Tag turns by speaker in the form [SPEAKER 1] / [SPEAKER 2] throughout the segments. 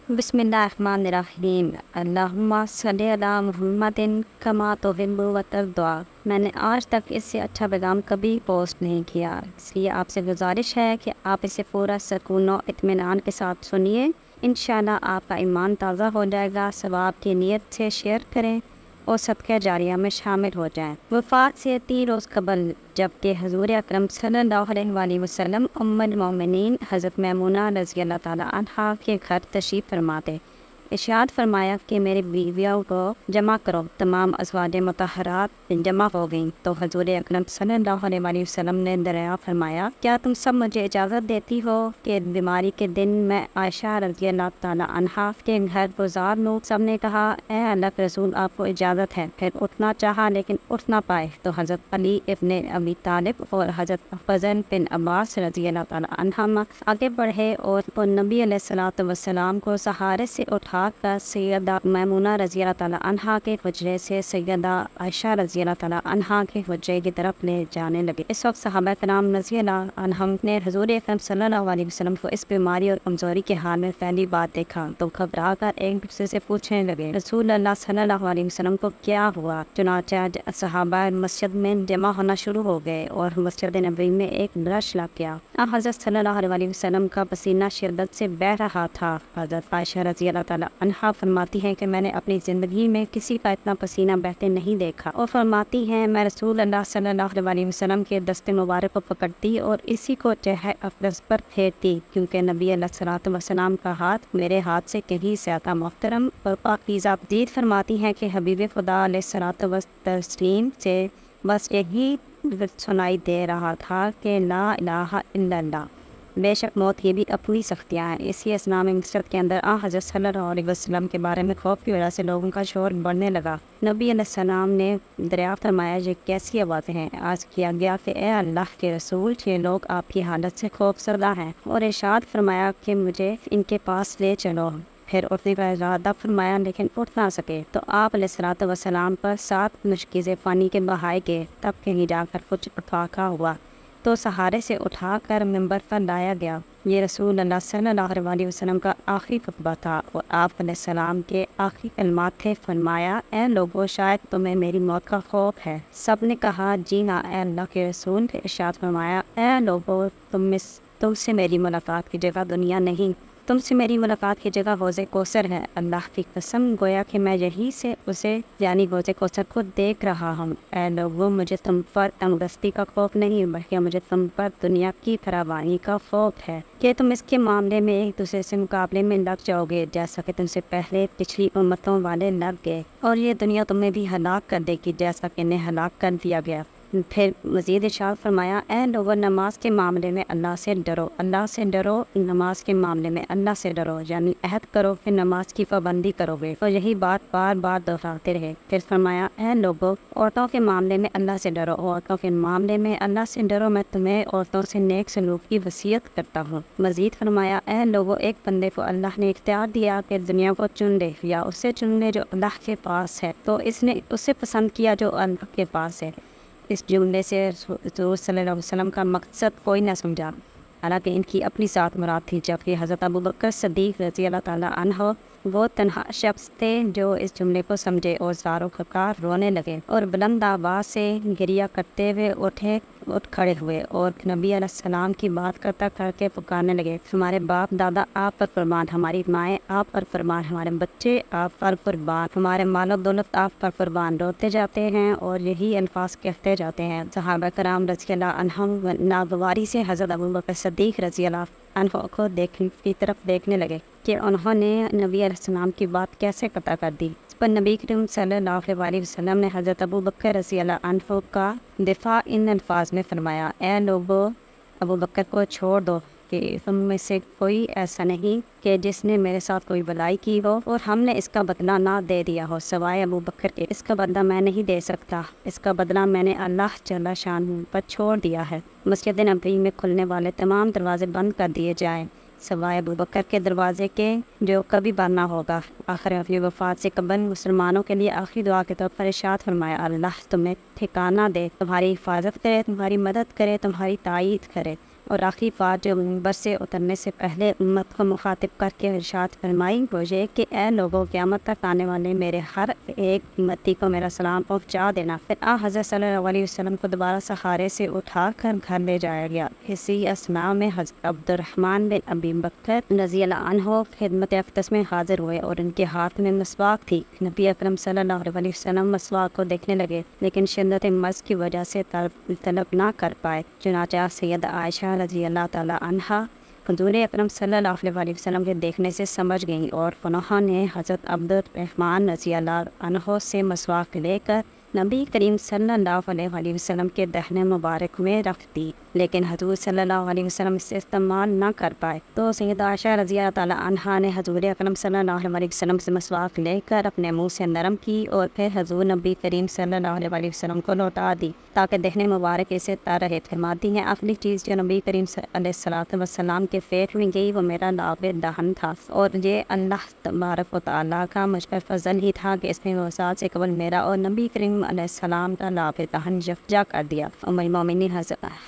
[SPEAKER 1] بسم اللہ الرحمن الرحیم۔ اللہم صلی علی محمد کما تحب و ترضی۔ میں نے آج تک اس سے اچھا پیغام کبھی پوسٹ نہیں کیا، اس لیے آپ سے گزارش ہے کہ آپ اسے پورا سکون و اطمینان کے ساتھ سنیے۔ انشاءاللہ آپ کا ایمان تازہ ہو جائے گا۔ ثواب کی نیت سے شیئر کریں اور صدقہ جاریہ میں شامل ہو جائیں۔ وفات سے 3 روز قبل جبکہ حضور اکرم صلی اللہ علیہ وآلہ وسلم ام المومنین حضرت میمونہ رضی اللہ تعالیٰ عنہا کے گھر تشریف فرما تھے، ارشاد فرمایا کہ میری بیویوں کو جمع کرو۔ تمام ازواج مطہرات جمع ہو گئیں تو حضور اکرم صلی اللہ علیہ وآلہ وسلم نے دریافت فرمایا، کیا تم سب مجھے اجازت دیتی ہو کہ بیماری کے دن میں عائشہ رضی اللہ تعالیٰ عنہا کے گھر گزار لوں؟ سب نے کہا، اے اللہ کے رسول، آپ کو اجازت ہے۔ پھر اٹھنا چاہا لیکن اٹھ نہ پائے تو حضرت علی ابن ابی طالب اور حضرت فضل بن عباس رضی اللہ تعالیٰ عنہما آگے بڑھے اور نبی علیہ الصلوۃ والسلام کو سہارے سے اٹھا کر سیدہ میمونہ رضی اللہ تعالیٰ عنہا کے حجرے سے سیدہ عائشہ رضی اللہ تعالیٰ عنہا کے حجرے کی طرف لے جانے لگے۔ اس وقت صحابہ کرام رضی اللہ عنہم نے حضور اکرم صلی اللہ علیہ وسلم کو اس بیماری اور کمزوری کے حال میں پہلی بار دیکھا تو گھبرا کر ایک دوسرے سے پوچھنے لگے، رسول اللہ صلی اللہ علیہ وسلم کو کیا ہوا؟ چنانچہ صحابہ مسجد میں جمع ہونا شروع ہو گئے اور مسجد نبوی میں ایک رش لگ گیا۔ حضرت صلی اللہ علیہ وسلم کا پسینہ شدت سے بہہ رہا تھا۔ حضرت عائشہ رضی اللہ تعالیٰ عنہا فرماتی ہیں کہ میں نے اپنی زندگی میں کسی کا اتنا پسینہ بہتے نہیں دیکھا، اور فرماتی ہیں میں رسول اللہ صلی اللہ علیہ وسلم کے دست مبارک کو پکڑتی اور اسی کو چہرہ اقدس پر پھیرتی، کیونکہ نبی علیہ الصلوۃ والسلام کا ہاتھ میرے ہاتھ سے کہیں زیادہ محترم اور پاکیزہ۔ مزید فرماتی ہیں کہ حبیب خدا علیہ الصلوۃ والتسلیم سے بس یہی سنائی دے رہا تھا کہ لا الہ الا اللہ، بے شک موت کی بھی اپنی سختیاں ہیں۔ اسی اثناء میں مسجد کے اندر حضرت صلی اللہ علیہ وسلم کے بارے میں خوف کی وجہ سے لوگوں کا شور بڑھنے لگا۔ نبی علیہ السلام نے دریافت فرمایا، یہ کیسی آوازیں ہیں؟ عرض کیا گیا کہ اے اللہ کے رسول، یہ لوگ آپ کی حالت سے خوف زدہ ہیں، اور ارشاد فرمایا کہ مجھے ان کے پاس لے چلو۔ پھر اٹھنے کا ارادہ فرمایا لیکن اٹھ نہ سکے تو آپ علیہ الصلوۃ والسلام پر 7 مشکیزیں پانی کے بہائے گئے، تب کہیں جا کر کچھ اتفاقہ ہوا تو سہارے سے اٹھا کر منبر پر لایا گیا۔ یہ رسول اللہ صلی اللہ علیہ وسلم کا آخری خطبہ تھا اور آپ علیہ السلام کے آخری کلمات تھے۔ فرمایا، اے لوگو، شاید تمہیں میری موت کا خوف ہے؟ سب نے کہا، جی ہاں اے اللہ کے رسول۔ پھر ارشاد فرمایا، اے لوگو، تم سے میری ملاقات کی جگہ دنیا نہیں، تم سے میری ملاقات کی جگہ حوض کوثر ہے۔ اللہ کی قسم، گویا کہ میں یہیں سے اسے یعنی حوض کوثر کو دیکھ رہا ہوں۔ اے لوگوں، مجھے تم پر تنگدستی کا خوف نہیں بلکہ مجھے تم پر دنیا کی فراوانی کا خوف ہے کہ تم اس کے معاملے میں ایک دوسرے سے مقابلے میں لگ جاؤ گے، جیسا کہ تم سے پہلے پچھلی امتوں والے لگ گئے، اور یہ دنیا تمہیں بھی ہلاک کر دے گی جیسا کہ انہیں ہلاک کر دیا گیا۔ پھر مزید ارشاد فرمایا، اے لوگو، نماز کے معاملے میں اللہ سے ڈرو، اللہ سے ڈرو، نماز کے معاملے میں اللہ سے ڈرو، یعنی عہد کرو کہ نماز کی پابندی کرو گے، اور یہی بات بار بار دہراتے رہے۔ پھر فرمایا، اے لوگو، عورتوں کے معاملے میں اللہ سے ڈرو، عورتوں کے معاملے میں اللہ سے ڈرو، میں تمہیں عورتوں سے نیک سلوک کی وصیت کرتا ہوں۔ مزید فرمایا، اے لوگو، ایک بندے کو اللہ نے اختیار دیا کہ دنیا کو چن لے یا اسے چن لے جو اللہ کے پاس ہے، تو اس نے اسے پسند کیا جو اللہ کے پاس ہے۔ اس جملے سے حضور صلی اللہ علیہ وسلم کا مقصد کوئی نہ سمجھا، حالانکہ ان کی اپنی ذات مراد تھی، جبکہ حضرت ابوبکر صدیق رضی اللہ تعالیٰ عنہ وہ تنہا شخص تھے جو اس جملے کو سمجھے اور زاروں کھکار رونے لگے اور بلند آواز سے گریہ کرتے ہوئے اٹھ کھڑے ہوئے اور نبی علیہ السلام کی بات کرتا کر کے پکارنے لگے، ہمارے باپ دادا آپ پر قربان، ہماری مائیں آپ پر قربان، ہمارے بچے آپ پر قربان، ہمارے مال و دولت آپ پر قربان۔ روتے جاتے ہیں اور یہی الفاظ کہتے جاتے ہیں۔ صحابہ کرام رضی اللہ عنہم ناگواری سے حضرت ابوبکر صدیق رضی اللہ عنہ کو کی طرف دیکھنے لگے کہ انہوں نے نبی علیہ السلام کی بات کیسے قطع کر دی۔ اس پر نبی کریم صلی اللہ علیہ وسلم نے حضرت ابوبکر رضی اللہ عنہ کا دفاع ان الفاظ میں فرمایا، اے لوگو، ابوبکر کو چھوڑ دو کہ تم میں سے کوئی ایسا نہیں کہ جس نے میرے ساتھ کوئی بلائی کی ہو اور ہم نے اس کا بدلہ نہ دے دیا ہو سوائے ابوبکر کے۔ اس کا بدلہ میں نہیں دے سکتا، اس کا بدلہ میں نے اللہ جل شانہ پر چھوڑ دیا ہے۔ مسجد نبوی میں کھلنے والے تمام دروازے بند کر دیے جائیں سوائے ابوبکر کے دروازے کے جو کبھی بند نہ ہوگا۔ آخر اپنی وفات سے قبل مسلمانوں کے لیے آخری دعا کے طور پر ارشاد فرمایا، اللہ تمہیں ٹھکانہ دے، تمہاری حفاظت کرے، تمہاری مدد کرے، تمہاری تائید کرے، اور آخری بات جو منبر سے اترنے سے پہلے امت کو مخاطب کر کے ارشاد فرمائی وہ یہ کہ اے لوگوں، قیامت تک آنے والے میرے ہر ایک امتی کو میرا سلام پہنچا دینا۔ پھر حضرت صلی اللہ علیہ وسلم کو دوبارہ سہارے سے اٹھا کر گھر لے جایا گیا۔ اسی اسنا میں حضرت عبد الرحمن بن ابی بکر رضی اللہ عنہ خدمت اقدس میں حاضر ہوئے اور ان کے ہاتھ میں مسواک تھی۔ نبی اکرم صلی اللہ علیہ وسلم مسواک کو دیکھنے لگے لیکن شدت مرض کی وجہ سے طلب نہ کر پائے۔ چنانچہ سیدہ عائشہ رضی اللہ تعالی عنہا حضور اکرم صلی اللہ علیہ وسلم کے دیکھنے سے سمجھ گئیں اور انہوں نے حضرت عبد الرحمن رضی اللہ عنہ سے مسواک لے کر نبی کریم صلی اللہ علیہ وسلم کے دہن مبارک میں رکھ دی، لیکن حضور صلی اللہ علیہ وسلم اس سے استعمال نہ کر پائے تو سیدہ عائشہ رضی اللہ تعالی عنہا نے حضور اکرم صلی اللہ علیہ وسلم سے مسواک لے کر اپنے منہ سے نرم کی اور پھر حضور نبی کریم صلی اللہ علیہ وسلم کو لوٹا دی تاکہ دہن مبارک اسے تر رہے۔ فرماتی ہیں اگلی چیز جو نبی کریم علیہ السلام کے پیٹ میں گئی وہ میرا لاب دہن تھا، اور یہ اللہ تبارک و تعالیٰ کا مجھ پر فضل ہی تھا کہ اس نے وسعت سے قبل میرا اور نبی کریم علیہ السلام کا لاب دہن یکجا کر دیا۔ ام المومنین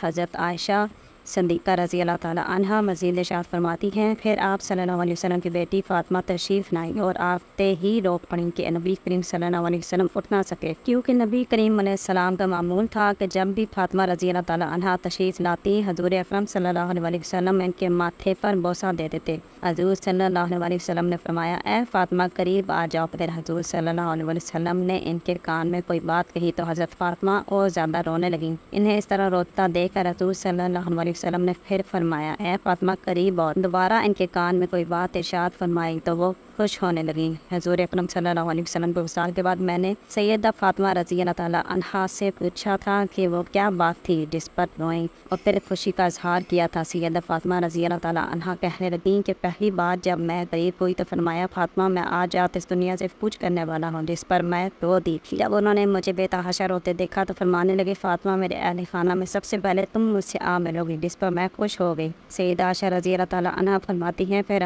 [SPEAKER 1] حضرت عائشہ صدیقہ رضی اللہ تعالی عنہا مزید ارشاد فرماتی ہیں پھر آپ صلی اللہ علیہ وسلم کی بیٹی فاطمہ تشریف لائیں اور آتے ہی روک پڑیں کہ نبی کریم صلی اللہ علیہ وسلم اٹھ نہ سکے، کیونکہ نبی کریم علیہ السلام کا معمول تھا کہ جب بھی فاطمہ رضی اللہ تعالی عنہا تشریف لاتی حضور اکرم صلی اللہ علیہ وسلم ان کے ماتھے پر بوسہ دے دیتے۔ حضور صلی اللہ علیہ وسلم نے فرمایا اے فاطمہ قریب آ جاؤ۔ پھر حضور صلی اللہ علیہ وسلم نے ان کے کان میں کوئی بات کہی تو حضرت فاطمہ اور زیادہ رونے لگیں۔ انہیں اس طرح روتا دیکھ کر حضور صلی اللہ علیہ وسلم نے پھر فرمایا اے فاطمہ قریب اور دوبارہ ان کے کان میں کوئی بات ارشاد فرمائی تو وہ خوش ہونے لگیں۔ حضور اکرم صلی اللہ علیہ وسلم کے وصال کے بعد میں نے سیدہ فاطمہ رضی اللہ تعالی عنہا سے پوچھا تھا کہ وہ کیا بات تھی جس پر روئیں اور پھر خوشی کا اظہار کیا تھا۔ سیدہ فاطمہ رضی اللہ تعالی عنہا کہنے لگیں کہ پہلی بات جب میں قریب ہوئی تو فرمایا فاطمہ میں آج رات اس دنیا سے کچھ کرنے والا ہوں، جس پر میں رو دی۔ جب انہوں نے مجھے بے تحاشا روتے دیکھا تو فرمانے لگے فاطمہ میرے اہل خانہ میں سب سے پہلے تم مجھ سے آ ملو گی، جس پر میں خوش ہو گئی۔ سیدہ عائشہ رضی اللہ تعالی عنہا فرماتی ہیں پھر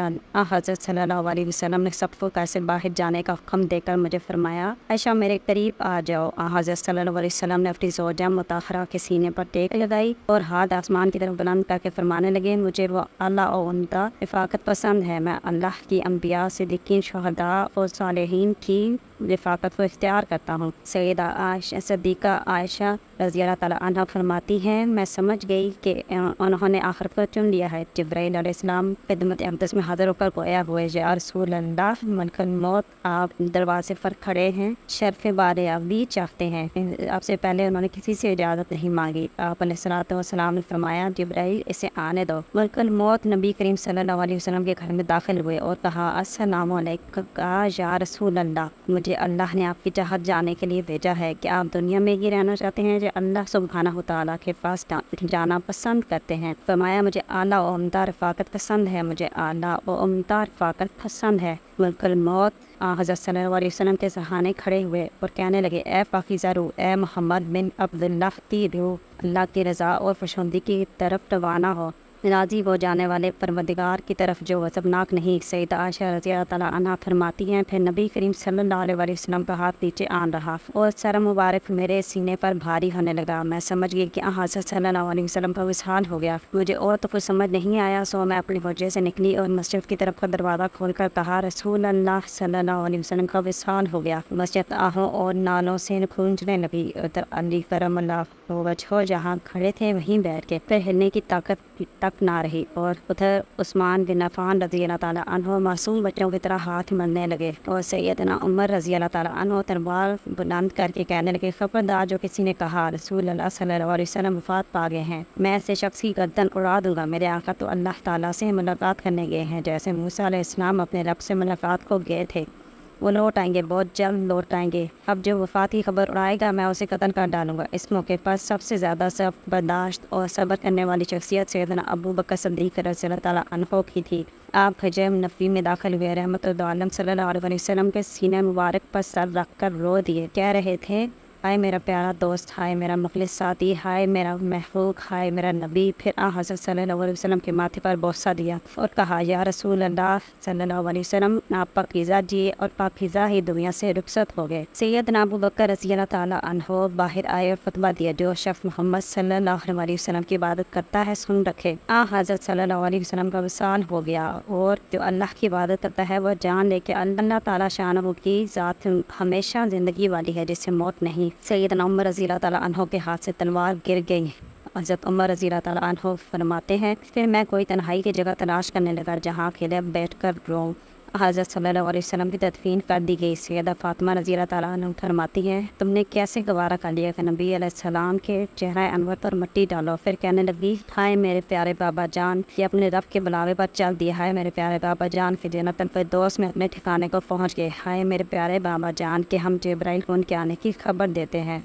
[SPEAKER 1] حضرت صلی اللہ علیہ وسلم نے سب کو کیسے باہر جانے کا حکم دے کر مجھے فرمایا عائشہ میرے قریب آ جاؤ۔ حضرت صلی اللہ علیہ وسلم نے اپنی زوجہ مطہرہ کے سینے پر ٹیک لگائی اور ہاتھ آسمان کی طرف بلند کر کے فرمانے لگے مجھے وہ اللہ اور عمدہ رفاقت پسند ہے، میں اللہ کی انبیاء صدیقین شہداء اور صالحین کی رفاقت کو اختیار کرتا ہوں۔ سیدہ عائشہ صدیقہ عائشہ رضی اللہ تعالی عنہا فرماتی ہیں میں سمجھ گئی کہ انہوں نے آخرت کو چن لیا ہے۔ جبرائیل علیہ السلام خدمت اقدس میں حاضر ہو کر گویا ہوئے یا رسول اللہ ملک الموت آپ دروازے پر کھڑے ہیں، شرف بار ابی چاہتے ہیں۔ آپ سے پہلے انہوں نے کسی سے اجازت نہیں مانگی۔ آپ علیہ الصلوۃ والسلام نے فرمایا جبرائیل اسے آنے دو۔ ملک الموت نبی کریم صلی اللہ علیہ وسلم کے گھر میں داخل ہوئے اور کہا السلام علیکم یا رسول اللہ، مجھے اللہ نے آپ کی جہت جانے کے لیے بھیجا ہے کہ آپ دنیا میں ہی رہنا چاہتے ہیں جو اللہ سبحانہ و تعالیٰ کے پاس جانا پسند کرتے ہیں؟ فرمایا مجھے اعلیٰ و عمدہ رفاقت پسند ہے، مجھے اعلیٰ و عمدہ رفاقت پسند ہے۔ ملک الموت حضرت صلی اللہ علیہ وسلم کے سہانے کھڑے ہوئے اور کہنے لگے اے پاکیزہ روح، اے محمد بن عبداللہ کی روح، اللہ کی رضا اور خوشنودی کی طرف روانہ ہو، راضی ہو جانے والے پروردگار کی طرف جو غضبناک نہیں۔ سیدہ عائشہ رضی اللہ تعالیٰ عنہا فرماتی ہیں پھر نبی کریم صلی اللہ علیہ وسلم کا ہاتھ نیچے آن رہا اور سر مبارک میرے سینے پر بھاری ہونے لگا۔ میں سمجھ گئی کہ حضرت صلی اللہ علیہ وسلم کا وصال ہو گیا۔ مجھے اور تو کچھ سمجھ نہیں آیا، سو میں اپنی حجرے سے نکلی اور مسجد کی طرف کا دروازہ کھول کر کہا رسول اللہ صلی اللہ علیہ وسلم کا وصال ہو گیا۔ مسجد آہوں اور نالوں سے گونجنے لگی۔ ادھر علی کرم اللہ وجہہ جہاں کھڑے تھے وہیں بیٹھ کے پھر ہلنے کی طاقت تک نہ رہی، اور ادھر عثمان بن عفان رضی اللہ تعالیٰ عنہ معصوم بچوں کی طرح ہاتھ ملنے لگے اور سیدنا عمر رضی اللہ تعالیٰ عنہ تلوار بلند کر کے کہنے لگے خبردار جو کسی نے کہا رسول اللہ صلی اللہ علیہ وسلم وفات پا گئے ہیں، میں ایسے شخص کی گردن اڑا دوں گا۔ میرے آقا تو اللہ تعالیٰ سے ملاقات کرنے گئے ہیں جیسے موسیٰ علیہ السلام اپنے رب سے ملاقات کو گئے تھے، وہ لوٹ آئیں گے، بہت جلد لوٹ آئیں گے۔ اب جو وفات کی خبر اڑائے گا میں اسے قتل کر ڈالوں گا۔ اس موقع پر سب سے زیادہ صبر برداشت اور صبر کرنے والی شخصیت سیدنا ابو بکر صدیق رضی اللہ تعالیٰ عنہ کی تھی۔ آپ حجر نبوی میں داخل ہوئے، رحمت اللہ عالم صلی اللہ علیہ وسلم کے سینے مبارک پر سر رکھ کر رو دیے، کہہ رہے تھے ہائے میرا پیارا دوست، ہائے میرا مخلص ساتھی، ہائے میرا محبوب، ہائے میرا نبی۔ پھر حضرت صلی اللہ علیہ وسلم کے ماتھے پر بوسہ دیا اور کہا یا رسول اللہ صلی اللہ علیہ وسلم، آپ پاکیزہ جیے اور پاکیزہ ہی دنیا سے رخصت ہو گئے۔ سیدنا ابو بکر رضی اللہ تعالیٰ عنہ باہر آئے اور خطبہ دیا، جو شخص محمد صلی اللہ علیہ وسلم کی عبادت کرتا ہے سن رکھے، حضرت صلی اللہ علیہ وسلم کا وصال ہو گیا، اور جو اللہ کی عبادت کرتا ہے وہ جان لے کہ اللہ تعالیٰ شانہ کی ذات ہمیشہ زندگی والی ہے، جس سے موت نہیں۔ سیدنا عمر رضی اللہ تعالیٰ عنہ کے ہاتھ سے تلوار گر گئی۔ حضرت عمر رضی اللہ تعالیٰ عنہ فرماتے ہیں، پھر میں کوئی تنہائی کی جگہ تلاش کرنے لگا جہاں اکیلے بیٹھ کر روں۔ حضرت صلی اللہ علیہ وسلم کی تدفین کر دی گئی۔ سیدہ فاطمہ رضی اللہ تعالیٰ عنہ فرماتی ہے، تم نے کیسے گوارا کر لیا کہ نبی علیہ السلام کے چہرہ انور پر مٹی ڈالو؟ پھر کہنے لگی، ہائے میرے پیارے بابا جان، یہ اپنے رب کے بلاوے پر چل دیے، ہائے میرے پیارے بابا جان کہ جنت الفردوس میں اپنے ٹھکانے کو پہنچ گئے، ہائے میرے پیارے بابا جان کہ ہم جبرائیل کو ان کے آنے کی خبر دیتے ہیں۔